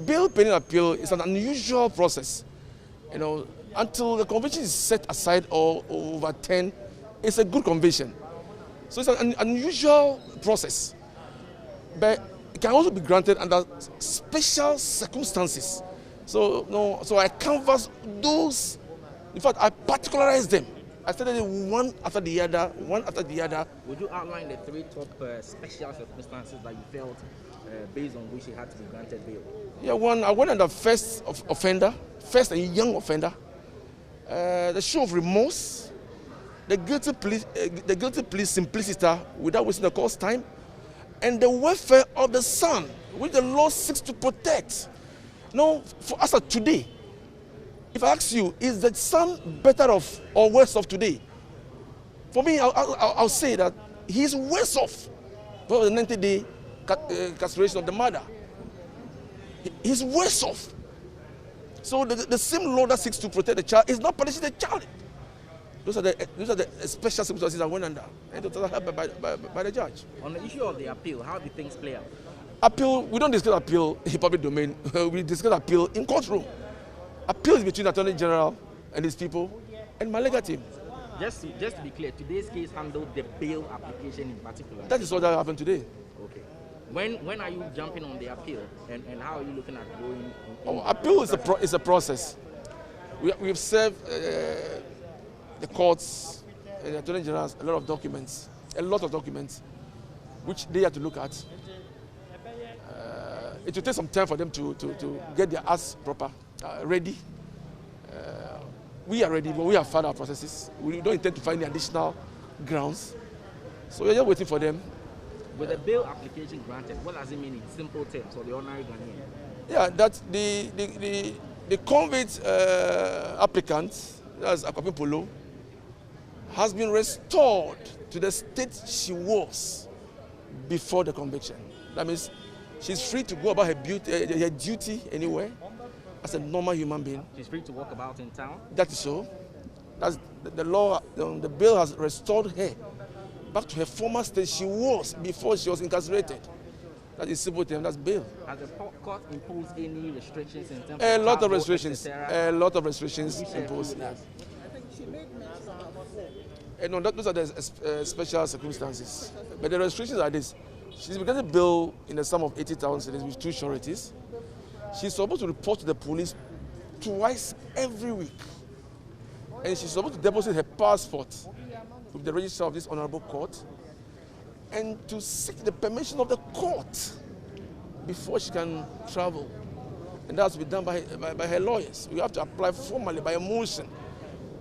Bail pending appeal is an unusual process. Until the conviction is set aside or overturned, it's a good conviction. So it's an unusual process, but it can also be granted under special circumstances. So I canvass those. In fact, I particularize them. I started it one after the other, one after the other. Would you outline the three top special circumstances that you felt based on which he had to be granted bail? Yeah, I went under first and young offender. The show of remorse, the guilty plea simplicity without wasting the court's time, and the welfare of the son, which the law seeks to protect. For us today, if I ask you, is the son better off or worse off today? For me, I'll say that he's worse off for the 90-day castration of the mother. He's worse off. So the same law that seeks to protect the child is not punishing the child. Those are the special circumstances I went under, and those are helped by the judge. On the issue of the appeal, how do things play out? Appeal, we don't discuss appeal in public domain. We discuss appeal in courtroom. Appeal is between the Attorney General and his people and my legal team. Just to be clear, today's case handled the bail application in particular. That is what that happened today. Okay. When are you jumping on the appeal, and how are you looking at going? Appeal is a process. We've served the courts and the Attorney General a lot of documents, which they have to look at. It will take some time for them to get their acts ready. We are ready, but we have filed our processes. We don't intend to find any additional grounds. So we're just waiting for them. With the bail application granted, what does it mean in simple terms for the ordinary Ghanaian? Yeah, that the convict applicant, that's Akuapem Poloo, has been restored to the state she was before the conviction. That means she's free to go about her duty anywhere as a normal human being. She's free to walk about in town? That is so. That's the law. The bill has restored her back to her former state she was before she was incarcerated. That is simple term, that's bail. Has the court imposed any restrictions in terms of a lot of restrictions. A lot of restrictions imposed. Yes. No, those are the special circumstances. But the restrictions are this. She's been getting bail in the sum of 80,000 cedis with 2 sureties. She's supposed to report to the police twice every week. And she's supposed to deposit her passport with the registrar of this honorable court and to seek the permission of the court before she can travel. And that has to be done by her lawyers. We have to apply formally by a motion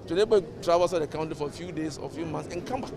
to enable her to travel outside the country for a few days or a few months and come back.